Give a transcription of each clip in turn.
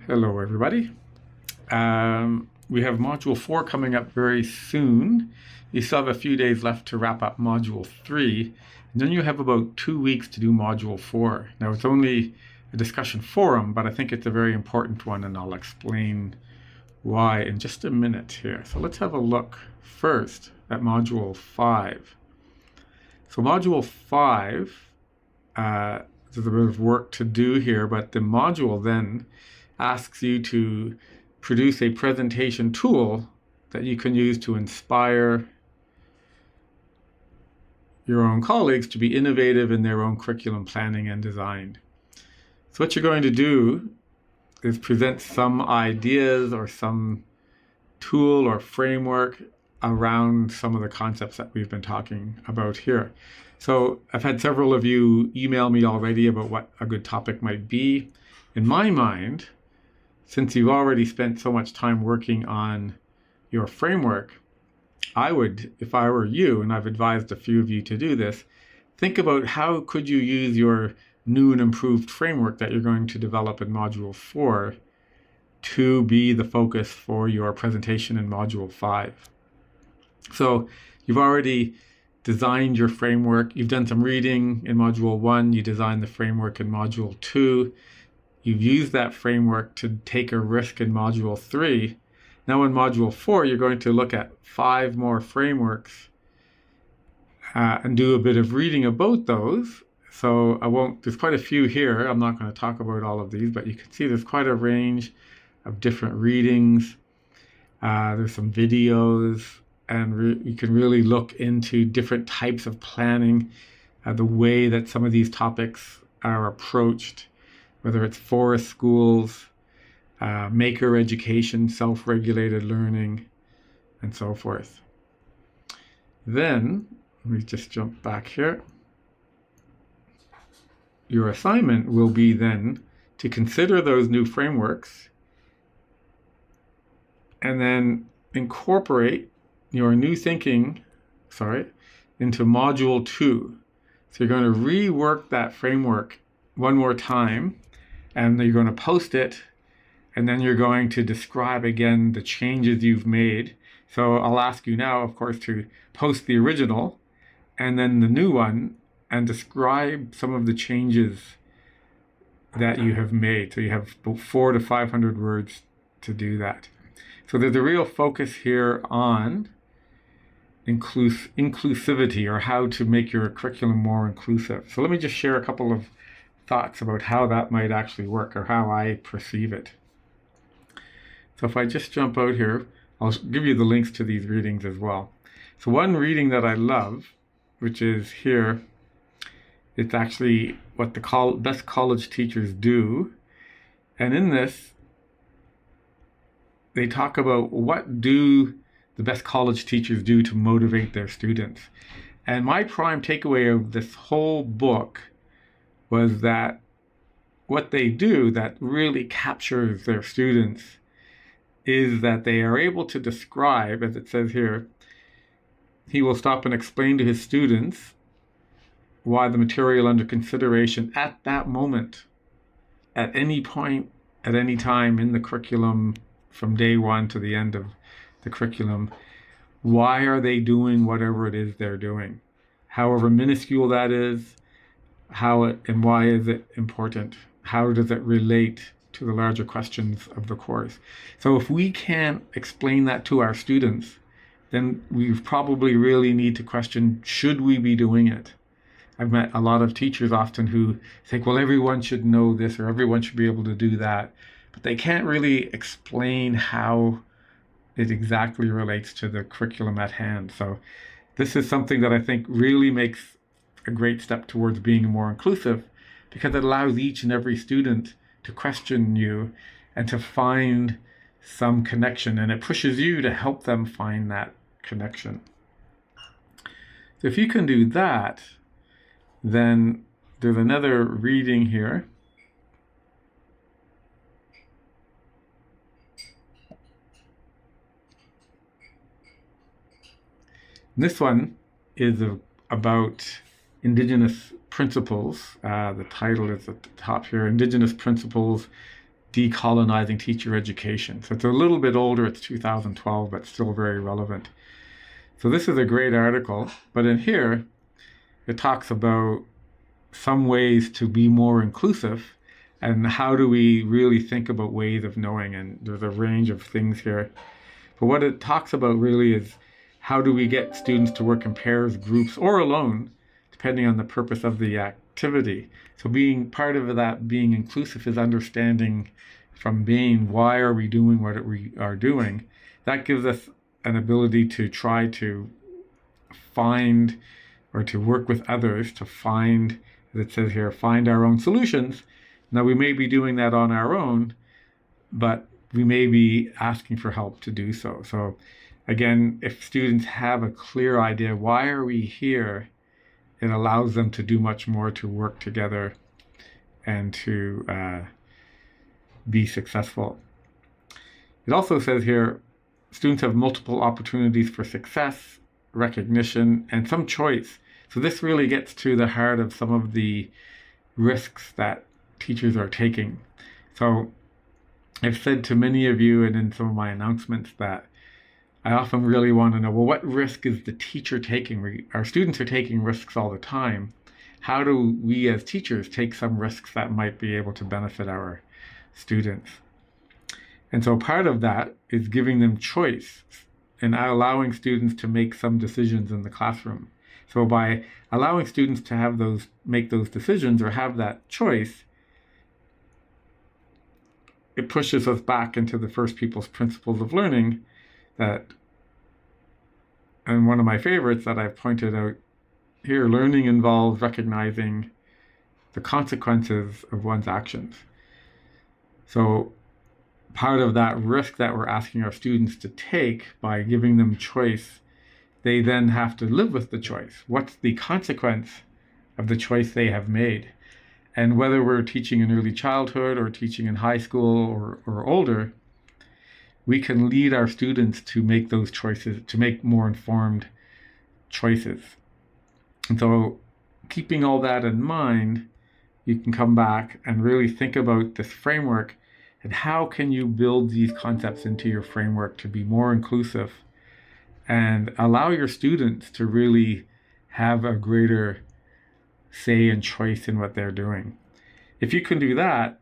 Hello, everybody. We have Module 4 coming up very soon. You still have a few days left to wrap up Module 3, and then you have about 2 weeks to do Module 4. Now, it's only a discussion forum, but I think it's a very important one, and I'll explain why in just a minute here. So let's have a look first at Module 5. So Module 5, there's a bit of work to do here, but the module then asks you to produce a presentation tool that you can use to inspire your own colleagues to be innovative in their own curriculum planning and design. So what you're going to do is present some ideas or some tool or framework around some of the concepts that we've been talking about here. So I've had several of you email me already about what a good topic might be. In my mind, since you've already spent so much time working on your framework, I would, if I were you, and I've advised a few of you to do this, think about how could you use your new and improved framework that you're going to develop in Module 4 to be the focus for your presentation in Module 5. So you've already designed your framework. You've done some reading in Module 1. You designed the framework in Module 2. You've used that framework to take a risk in Module 3. Now in Module 4, you're going to look at 5 more frameworks and do a bit of reading about those. So there's quite a few here. I'm not going to talk about all of these, but you can see there's quite a range of different readings. There's some videos, and you can really look into different types of planning, the way that some of these topics are approached, whether it's forest schools, maker education, self-regulated learning, and so forth. Then, let me just jump back here. Your assignment will be then to consider those new frameworks and then incorporate your new thinking, into Module 2. So you're going to rework that framework one more time, and you're going to post it, and then you're going to describe again the changes you've made. So I'll ask you now, of course, to post the original and then the new one and describe some of the changes that you have made. So you have about 400 to 500 words to do that. So there's a real focus here on inclusivity, or how to make your curriculum more inclusive. So let me just share a couple of thoughts about how that might actually work, or how I perceive it. So if I just jump out here, I'll give you the links to these readings as well. So one reading that I love, which is here, it's actually what the best college teachers do. And in this, they talk about what do the best college teachers do to motivate their students. And my prime takeaway of this whole book was that what they do that really captures their students is that they are able to describe, as it says here, he will stop and explain to his students why the material under consideration at that moment, at any point, at any time in the curriculum, from day one to the end of the curriculum, why are they doing whatever it is they're doing? However minuscule that is, and why is it important? How does it relate to the larger questions of the course? So if we can't explain that to our students, then we probably really need to question, should we be doing it? I've met a lot of teachers often who think, well, everyone should know this or everyone should be able to do that, but they can't really explain how it exactly relates to the curriculum at hand. So this is something that I think really makes a great step towards being more inclusive, because it allows each and every student to question you and to find some connection, and it pushes you to help them find that connection. So if you can do that, then there's another reading here. This one is about Indigenous principles. The title is at the top here, Indigenous Principles Decolonizing Teacher Education. So it's a little bit older, it's 2012, but still very relevant. So this is a great article, but in here, it talks about some ways to be more inclusive and how do we really think about ways of knowing, and there's a range of things here. But what it talks about really is how do we get students to work in pairs, groups, or alone, depending on the purpose of the activity. So being part of that, being inclusive, is understanding from being, why are we doing what we are doing? That gives us an ability to try to find or to work with others to find, as it says here, find our own solutions. Now we may be doing that on our own, but we may be asking for help to do so. So again, if students have a clear idea, why are we here? It allows them to do much more to work together and to be successful. It also says here, students have multiple opportunities for success, recognition, and some choice. So this really gets to the heart of some of the risks that teachers are taking. So I've said to many of you and in some of my announcements that I often really want to know, well, what risk is the teacher taking? Our students are taking risks all the time. How do we as teachers take some risks that might be able to benefit our students? And so part of that is giving them choice and allowing students to make some decisions in the classroom. So by allowing students to make those decisions or have that choice, it pushes us back into the First People's Principles of Learning and one of my favorites that I've pointed out here, learning involves recognizing the consequences of one's actions. So part of that risk that we're asking our students to take by giving them choice, they then have to live with the choice. What's the consequence of the choice they have made? And whether we're teaching in early childhood or teaching in high school or older, we can lead our students to make those choices, to make more informed choices. And so keeping all that in mind, you can come back and really think about this framework and how can you build these concepts into your framework to be more inclusive and allow your students to really have a greater say and choice in what they're doing. If you can do that,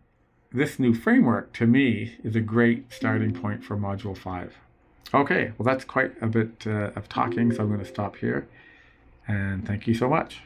this new framework, to me, is a great starting point for Module 5. Okay, well, that's quite a bit of talking, so I'm going to stop here. And thank you so much.